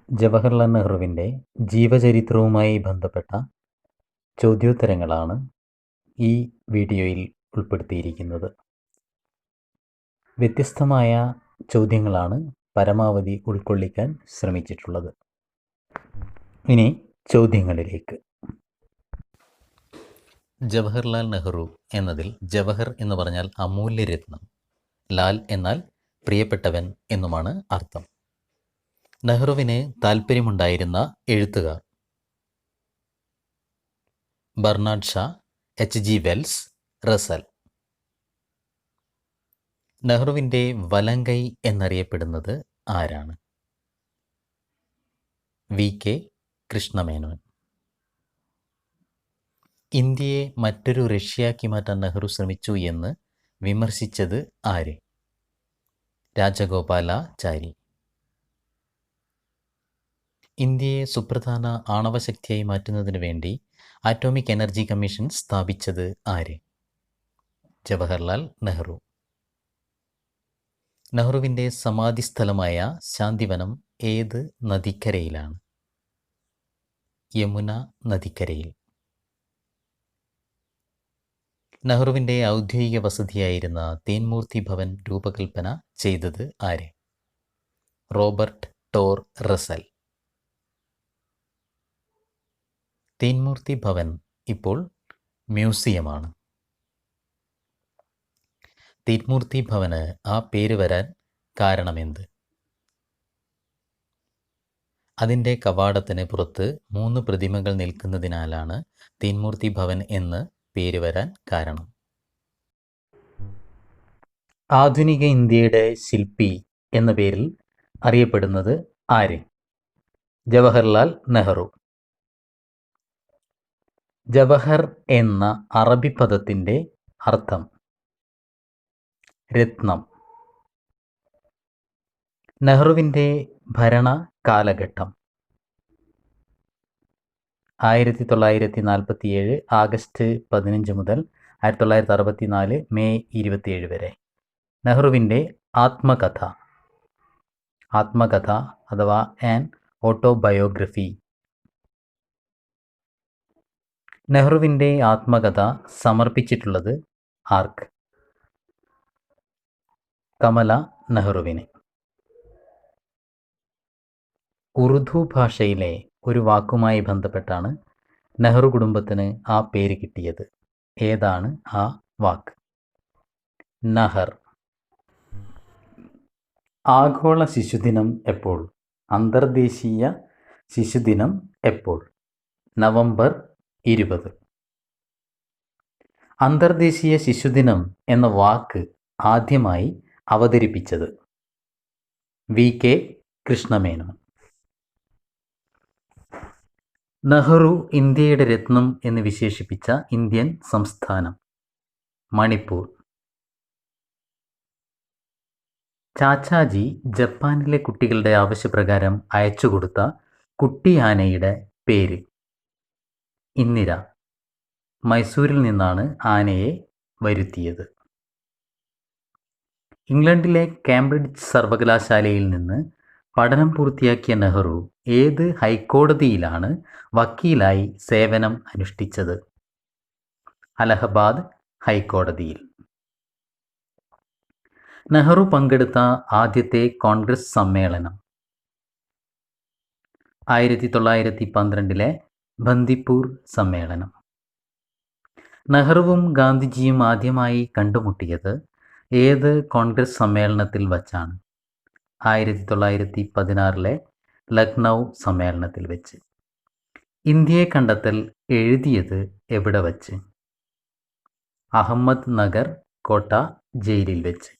ജവഹർലാൽ നെഹ്റുവിൻ്റെ ജീവചരിത്രവുമായി ബന്ധപ്പെട്ട ചോദ്യോത്തരങ്ങളാണ് ഈ വീഡിയോയിൽ ഉൾപ്പെടുത്തിയിരിക്കുന്നത്. വ്യത്യസ്തമായ ചോദ്യങ്ങളാണ് പരമാവധി ഉൾക്കൊള്ളിക്കാൻ ശ്രമിച്ചിട്ടുള്ളത്. ഇനി ചോദ്യങ്ങളിലേക്ക്. ജവഹർലാൽ നെഹ്റു എന്നതിൽ ജവഹർ എന്ന് പറഞ്ഞാൽ അമൂല്യരത്നം, ലാൽ എന്നാൽ പ്രിയപ്പെട്ടവൻ എന്നുമാണ് അർത്ഥം. നെഹ്റുവിന് താൽപ്പര്യമുണ്ടായിരുന്ന എഴുത്തുകാർ: Bernard Shah, H.G. Wells, Russell. നെഹ്റുവിൻ്റെ വലങ്കൈ എന്നറിയപ്പെടുന്നത് ആരാണ്? V.K. കൃഷ്ണമേനോൻ. ഇന്ത്യയെ മറ്റൊരു റഷ്യയാക്കി മാറ്റാൻ നെഹ്റു ശ്രമിച്ചു എന്ന് വിമർശിച്ചത് ആര്? രാജഗോപാലാചാരി. ഇന്ത്യയെ സുപ്രധാന ആണവശക്തിയായി മാറ്റുന്നതിന് വേണ്ടി ആറ്റോമിക് എനർജി കമ്മീഷൻ സ്ഥാപിച്ചത് ആര്? ജവഹർലാൽ നെഹ്റു. നെഹ്റുവിൻ്റെ സമാധിസ്ഥലമായ ശാന്തിവനം ഏത് നദിക്കരയിലാണ്? യമുന നദിക്കരയിൽ. നെഹ്റുവിൻ്റെ ഔദ്യോഗിക വസതിയായിരുന്ന തീൻമൂർത്തി ഭവൻ രൂപകൽപ്പന ചെയ്തത് ആര്? Robert Tor Russell. Teen Murti Bhavan ഇപ്പോൾ മ്യൂസിയമാണ്. തീൻമൂർത്തി ഭവന് ആ പേര് വരാൻ കാരണമെന്ത്? അതിൻ്റെ കവാടത്തിന് പുറത്ത് 3 പ്രതിമകൾ നിൽക്കുന്നതിനാലാണ് തീൻമൂർത്തി ഭവൻ എന്ന് പേര് വരാൻ കാരണം. ആധുനിക ഇന്ത്യയുടെ ശില്പി എന്ന പേരിൽ അറിയപ്പെടുന്നത് ആര്? ജവഹർലാൽ നെഹ്റു. ജവഹർ എന്ന അറബി പദത്തിൻ്റെ അർത്ഥം രത്നം. നെഹ്റുവിൻ്റെ ഭരണ കാലഘട്ടം 1947 ആഗസ്റ്റ് 15 മുതൽ 1964 മെയ് 27 വരെ. നെഹ്റുവിൻ്റെ ആത്മകഥ അഥവാ ആൻ ഓട്ടോബയോഗ്രഫി. നെഹ്റുവിൻ്റെ ആത്മകഥ സമർപ്പിച്ചിട്ടുള്ളത് ആർക്ക്? കമല നെഹ്റുവിന്. ഉറുദു ഭാഷയിലെ ഒരു വാക്കുമായി ബന്ധപ്പെട്ടാണ് നെഹ്റു കുടുംബത്തിന് ആ പേര് കിട്ടിയത്. ഏതാണ് ആ വാക്ക്? നഹർ. ആഗോള ശിശുദിനം എപ്പോൾ? അന്തർദേശീയ ശിശുദിനം എപ്പോൾ? നവംബർ 20. അന്തർദേശീയ ശിശുദിനം എന്ന വാക്ക് ആദ്യമായി അവതരിപ്പിച്ചത് V.K. കൃഷ്ണമേനോൻ. നെഹ്റു ഇന്ത്യയുടെ രത്നം എന്ന് വിശേഷിപ്പിച്ച ഇന്ത്യൻ സംസ്ഥാനം? മണിപ്പൂർ. ചാച്ചാജി ജപ്പാനിലെ കുട്ടികളുടെ ആവശ്യപ്രകാരം അയച്ചുകൊടുത്ത കുട്ടിയാനയുടെ പേര്? ഇന്ദിര. മൈസൂരിൽ നിന്നാണ് ആനയെ വരുത്തിയത്. ഇംഗ്ലണ്ടിലെ കേംബ്രിഡ്ജ് സർവകലാശാലയിൽ നിന്ന് പഠനം പൂർത്തിയാക്കിയ നെഹ്റു ഏത് ഹൈക്കോടതിയിലാണ് വക്കീലായി സേവനം അനുഷ്ഠിച്ചത്? അലഹബാദ് ഹൈക്കോടതിയിൽ. നെഹ്റു പങ്കെടുത്ത ആദ്യത്തെ കോൺഗ്രസ് സമ്മേളനം? 1912 ബന്ദിപ്പൂർ സമ്മേളനം. നെഹ്റുവും ഗാന്ധിജിയും ആദ്യമായി കണ്ടുമുട്ടിയത് ഏത് കോൺഗ്രസ് സമ്മേളനത്തിൽ വച്ചാണ്? 1916 ലക്നൗ സമ്മേളനത്തിൽ വെച്ച്. ഇന്ത്യയെ കണ്ടെത്തൽ എഴുതിയത് എവിടെ വച്ച്? അഹമ്മദ് നഗർ കോട്ട ജയിലിൽ വെച്ച്.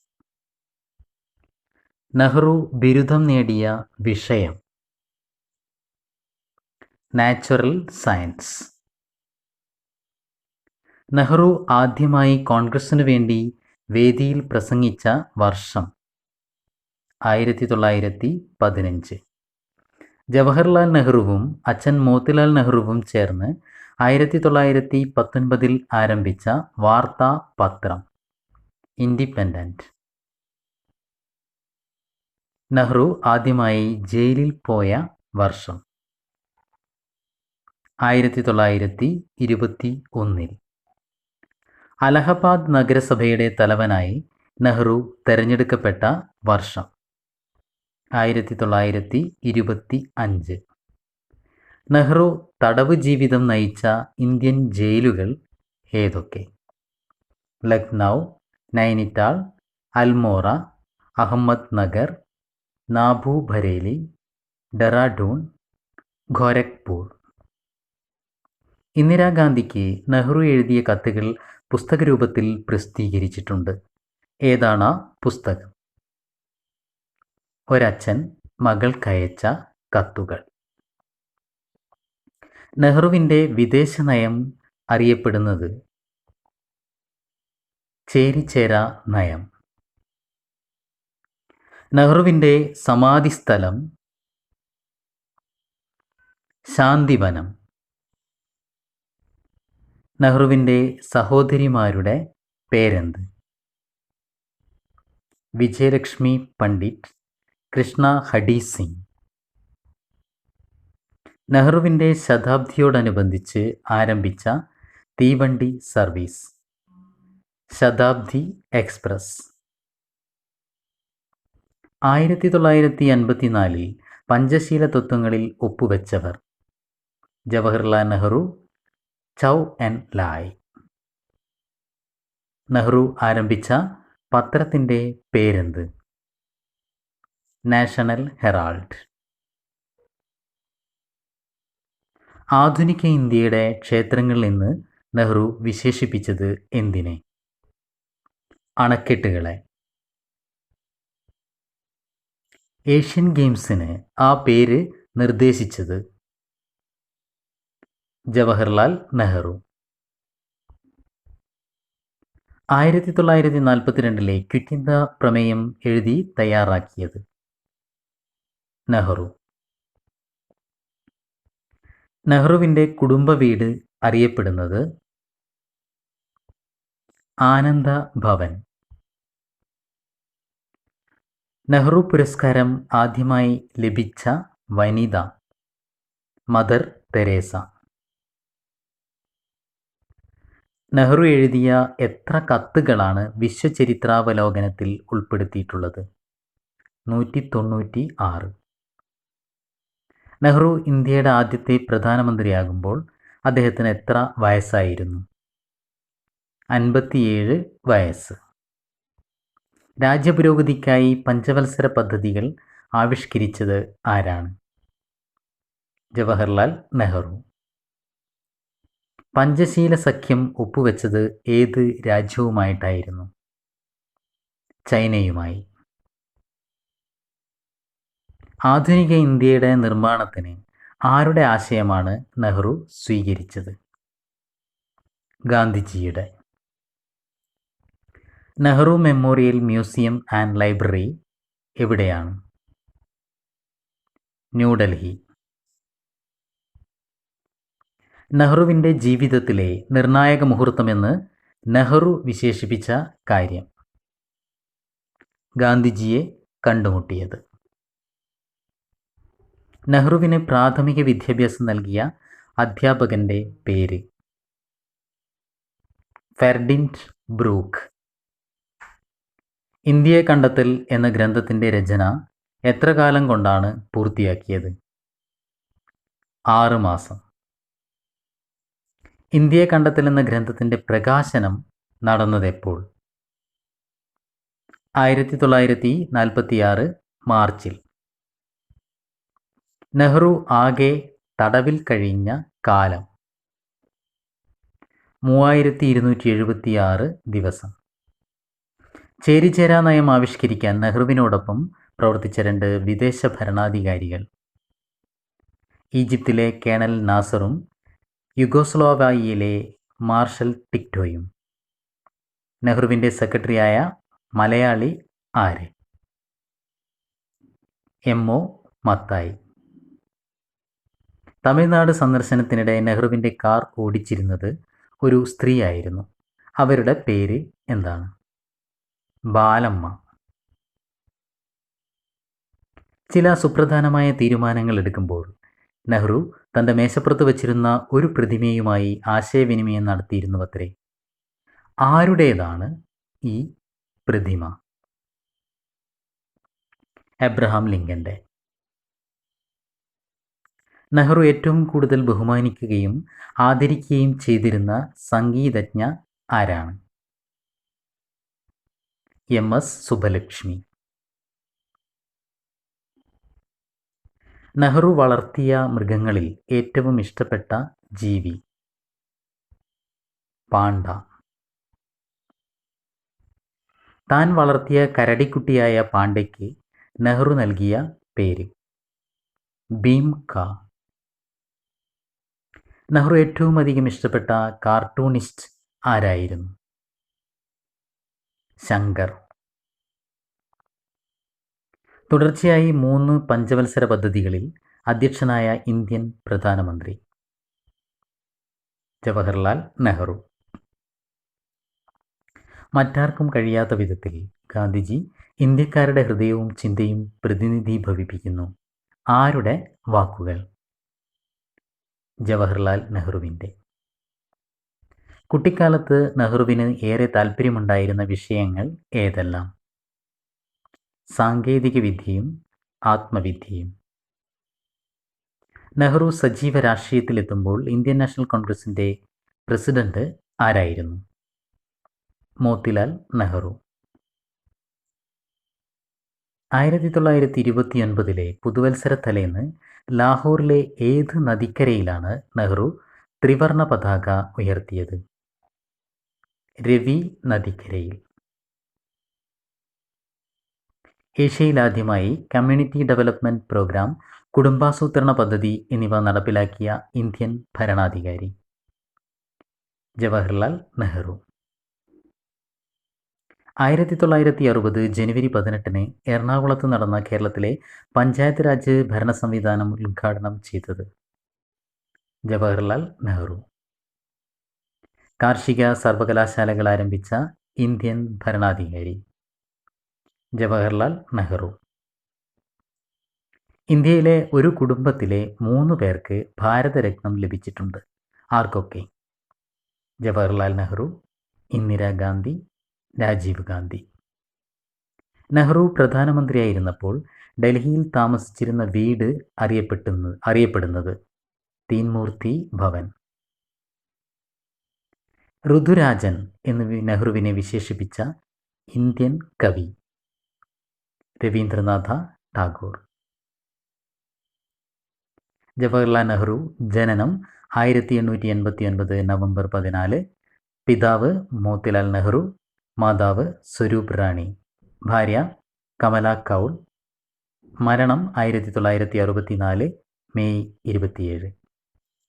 നെഹ്റു ബിരുദം നേടിയ വിഷയം? Natural science. നെഹ്റു ആദ്യമായി കോൺഗ്രസിനു വേണ്ടി വേദിയിൽ പ്രസംഗിച്ച വർഷം? 1915. ജവഹർലാൽ നെഹ്റുവും അച്ഛൻ മോത്തിലാൽ നെഹ്റുവും ചേർന്ന് 1919 ആരംഭിച്ച വാർത്താ പത്രം? ഇൻഡിപെൻഡൻറ്റ്. നെഹ്റു ആദ്യമായി ജയിലിൽ പോയ വർഷം 1921. അലഹബാദ് നഗരസഭയുടെ തലവനായി നെഹ്റു തെരഞ്ഞെടുക്കപ്പെട്ട വർഷം 1925. നെഹ്റു തടവ് ജീവിതം നയിച്ച ഇന്ത്യൻ ജയിലുകൾ ഏതൊക്കെ? ലക്നൗ, നൈനിറ്റാൾ, അൽമോറ, അഹമ്മദ് നഗർ, നാഭു ബരേലി, ഡെറാഡൂൺ, ഗോരഖ്പൂർ. ഇന്ദിരാഗാന്ധിക്ക് നെഹ്റു എഴുതിയ കത്തുകൾ പുസ്തകരൂപത്തിൽ പ്രസിദ്ധീകരിച്ചിട്ടുണ്ട്. ഏതാണ് ആ പുസ്തകം? ഒരച്ഛൻ മകൾക്കയച്ച കത്തുകൾ. നെഹ്റുവിൻ്റെ വിദേശ നയം അറിയപ്പെടുന്നത് ചേരിചേര നയം. നെഹ്റുവിൻ്റെ സമാധിസ്ഥലം ശാന്തിവനം. നെഹ്റുവിൻ്റെ സഹോദരിമാരുടെ പേരെന്ത്? വിജയലക്ഷ്മി പണ്ഡിറ്റ്, കൃഷ്ണ ഹഡി സിംഗ്. നെഹ്റുവിൻ്റെ ശതാബ്ദിയോടനുബന്ധിച്ച് ആരംഭിച്ച തീവണ്ടി സർവീസ് ശതാബ്ദി എക്സ്പ്രസ്. 1954 പഞ്ചശീല തത്വങ്ങളിൽ ഒപ്പുവെച്ചവർ? ജവഹർലാൽ നെഹ്റു, ചൗ എൻ ലായ്. നെഹ്റു ആരംഭിച്ച പത്രത്തിൻ്റെ പേരെന്ത്? National Herald. ആധുനിക ഇന്ത്യയുടെ ക്ഷേത്രങ്ങൾ എന്ന് നെഹ്റു വിശേഷിപ്പിച്ചത് എന്തിനെ? അണക്കെട്ടുകളെ. ഏഷ്യൻ ഗെയിംസിന് ആ പേര് നിർദ്ദേശിച്ചത്? ജവഹർലാൽ നെഹ്റു. 1942 ക്വിറ്റ് ഇന്ത്യ പ്രമേയം എഴുതി തയ്യാറാക്കിയത്? നെഹ്റു. നെഹ്റുവിൻ്റെ കുടുംബ വീട് അറിയപ്പെടുന്നത്? ആനന്ദ ഭവൻ. നെഹ്റു പുരസ്കാരം ആദ്യമായി ലഭിച്ച വനിത? Mother Teresa. നെഹ്റു എഴുതിയ എത്ര കത്തുകളാണ് വിശ്വചരിത്രാവലോകനത്തിൽ ഉൾപ്പെടുത്തിയിട്ടുള്ളത്? 196. നെഹ്റു ഇന്ത്യയുടെ ആദ്യത്തെ പ്രധാനമന്ത്രിയാകുമ്പോൾ അദ്ദേഹത്തിന് എത്ര വയസ്സായിരുന്നു? 57 വയസ്സ്. രാജ്യപുരോഗതിക്കായി പഞ്ചവത്സര പദ്ധതികൾ ആവിഷ്കരിച്ചത് ആരാണ്? ജവഹർലാൽ നെഹ്റു. പഞ്ചശീല സഖ്യം ഒപ്പുവെച്ചത് ഏത് രാജ്യവുമായിട്ടായിരുന്നു? ചൈനയുമായി. ആധുനിക ഇന്ത്യയുടെ നിർമ്മാണത്തിന് ആരുടെ ആശയമാണ് നെഹ്റു സ്വീകരിച്ചത്? ഗാന്ധിജിയുടെ. Nehru memorial museum and library എവിടെയാണ്? ന്യൂഡൽഹി. നെഹ്റുവിൻ്റെ ജീവിതത്തിലെ നിർണായക മുഹൂർത്തമെന്ന് നെഹ്റു വിശേഷിപ്പിച്ച കാര്യം? ഗാന്ധിജിയെ കണ്ടുമുട്ടിയത്. നെഹ്റുവിന് പ്രാഥമിക വിദ്യാഭ്യാസം നൽകിയ അധ്യാപകൻ്റെ പേര്? Ferdinand brook. ഇന്ത്യയെ കണ്ടെത്തൽ എന്ന ഗ്രന്ഥത്തിൻ്റെ രചന എത്ര കാലം കൊണ്ടാണ് പൂർത്തിയാക്കിയത്? 6 മാസം. ഇന്ത്യയെ കണ്ടെത്തൽ എന്ന ഗ്രന്ഥത്തിൻ്റെ പ്രകാശനം നടന്നതെപ്പോൾ? 1946 മാർച്ചിൽ. നെഹ്റു ആകെ തടവിൽ കഴിഞ്ഞ കാലം? 3276 ദിവസം. ചേരിചേരാ നയം ആവിഷ്കരിക്കാൻ നെഹ്റുവിനോടൊപ്പം പ്രവർത്തിച്ച 2 വിദേശ ഭരണാധികാരികൾ? ഈജിപ്തിലെ കേണൽ നാസറും യുഗോസ്ലോവായിയയിലെ മാർഷൽ ടിറ്റോയും. നെഹ്റുവിൻ്റെ സെക്രട്ടറിയായ മലയാളി ആര്? MO മത്തായി. തമിഴ്നാട് സന്ദർശനത്തിനിടെ നെഹ്റുവിൻ്റെ കാർ ഓടിച്ചിരുന്നത് ഒരു സ്ത്രീയായിരുന്നു. അവരുടെ പേര് എന്താണ്? ബാലമ്മ. ചില സുപ്രധാനമായ തീരുമാനങ്ങൾ എടുക്കുമ്പോൾ നെഹ്റു തൻ്റെ മേശപ്പുറത്ത് വച്ചിരുന്ന ഒരു പ്രതിമയുമായി ആശയവിനിമയം നടത്തിയിരുന്നുവത്രേ. ആരുടേതാണ് ഈ പ്രതിമ? എബ്രഹാം ലിങ്കൻ്റെ. നെഹ്റു ഏറ്റവും കൂടുതൽ ബഹുമാനിക്കുകയും ആദരിക്കുകയും ചെയ്തിരുന്ന സംഗീതജ്ഞ ആരാണ്? MS സുബ്ബലക്ഷ്മി. നെഹ്റു വളർത്തിയ മൃഗങ്ങളിൽ ഏറ്റവും ഇഷ്ടപ്പെട്ട ജീവി? പാണ്ട. താൻ വളർത്തിയ കരടിക്കുട്ടിയായ പാണ്ടയ്ക്ക് നെഹ്റു നൽകിയ പേര്? ഭീംക. നെഹ്റു ഏറ്റവും അധികം ഇഷ്ടപ്പെട്ട കാർട്ടൂണിസ്റ്റ് ആരായിരുന്നു? ശങ്കർ. തുടർച്ചയായി 3 പഞ്ചവത്സര പദ്ധതികളിൽ അധ്യക്ഷനായ ഇന്ത്യൻ പ്രധാനമന്ത്രി? ജവഹർലാൽ നെഹ്റു. മറ്റാർക്കും കഴിയാത്ത വിധത്തിൽ ഗാന്ധിജി ഇന്ത്യക്കാരുടെ ഹൃദയവും ചിന്തയും പ്രതിനിധീഭവിപ്പിക്കുന്നു. ആരുടെ വാക്കുകൾ? ജവഹർലാൽ നെഹ്റുവിൻ്റെ. കുട്ടിക്കാലത്ത് നെഹ്റുവിന് ഏറെ താല്പര്യമുണ്ടായിരുന്ന വിഷയങ്ങൾ ഏതെല്ലാം? സാങ്കേതികവിദ്യയും ആത്മവിദ്യയും. നെഹ്റു സജീവ രാഷ്ട്രീയത്തിലെത്തുമ്പോൾ ഇന്ത്യൻ നാഷണൽ കോൺഗ്രസിൻ്റെ പ്രസിഡന്റ് ആരായിരുന്നു? മോത്തിലാൽ നെഹ്റു. 1929 പുതുവത്സര തലേന്ന് ലാഹോറിലെ ഏത് നദിക്കരയിലാണ് നെഹ്റു ത്രിവർണ പതാക ഉയർത്തിയത്? രവി നദിക്കരയിൽ. ഏഷ്യയിലാദ്യമായി കമ്മ്യൂണിറ്റി ഡെവലപ്മെൻറ്റ് പ്രോഗ്രാം, കുടുംബാസൂത്രണ പദ്ധതി എന്നിവ നടപ്പിലാക്കിയ ഇന്ത്യൻ ഭരണാധികാരി? ജവഹർലാൽ നെഹ്റു. 1960 ജനുവരി 18 എറണാകുളത്ത് നടന്ന കേരളത്തിലെ പഞ്ചായത്ത് രാജ് ഭരണ സംവിധാനം ഉദ്ഘാടനം ചെയ്തത്? ജവഹർലാൽ നെഹ്റു. കാർഷിക സർവകലാശാലകൾ ആരംഭിച്ച ഇന്ത്യൻ ഭരണാധികാരി? ജവഹർലാൽ നെഹ്റു. ഇന്ത്യയിലെ ഒരു കുടുംബത്തിലെ 3 പേർക്ക് ഭാരതരത്നം ലഭിച്ചിട്ടുണ്ട്. ആർക്കൊക്കെ? ജവഹർലാൽ നെഹ്റു, ഇന്ദിരാഗാന്ധി, രാജീവ് ഗാന്ധി. നെഹ്റു പ്രധാനമന്ത്രിയായിരുന്നപ്പോൾ ഡൽഹിയിൽ താമസിച്ചിരുന്ന വീട് അറിയപ്പെടുന്നത് തീൻമൂർത്തി ഭവൻ. ഋതുരാജൻ എന്ന് നെഹ്റുവിനെ വിശേഷിപ്പിച്ച ഇന്ത്യൻ കവി? രവീന്ദ്രനാഥ ടാഗോർ. ജവഹർലാൽ നെഹ്റു ജനനം 1889 നവംബർ 14. പിതാവ് മോത്തിലാൽ നെഹ്റു, മാതാവ് സ്വരൂപ് റാണി, ഭാര്യ കമല കൗൾ. മരണം 1964 മെയ് 27.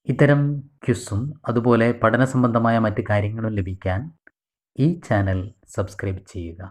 ഇത്തരം ക്വിസും അതുപോലെ പഠന സംബന്ധമായ മറ്റ് കാര്യങ്ങളും ലഭിക്കാൻ ഈ ചാനൽ സബ്സ്ക്രൈബ് ചെയ്യുക.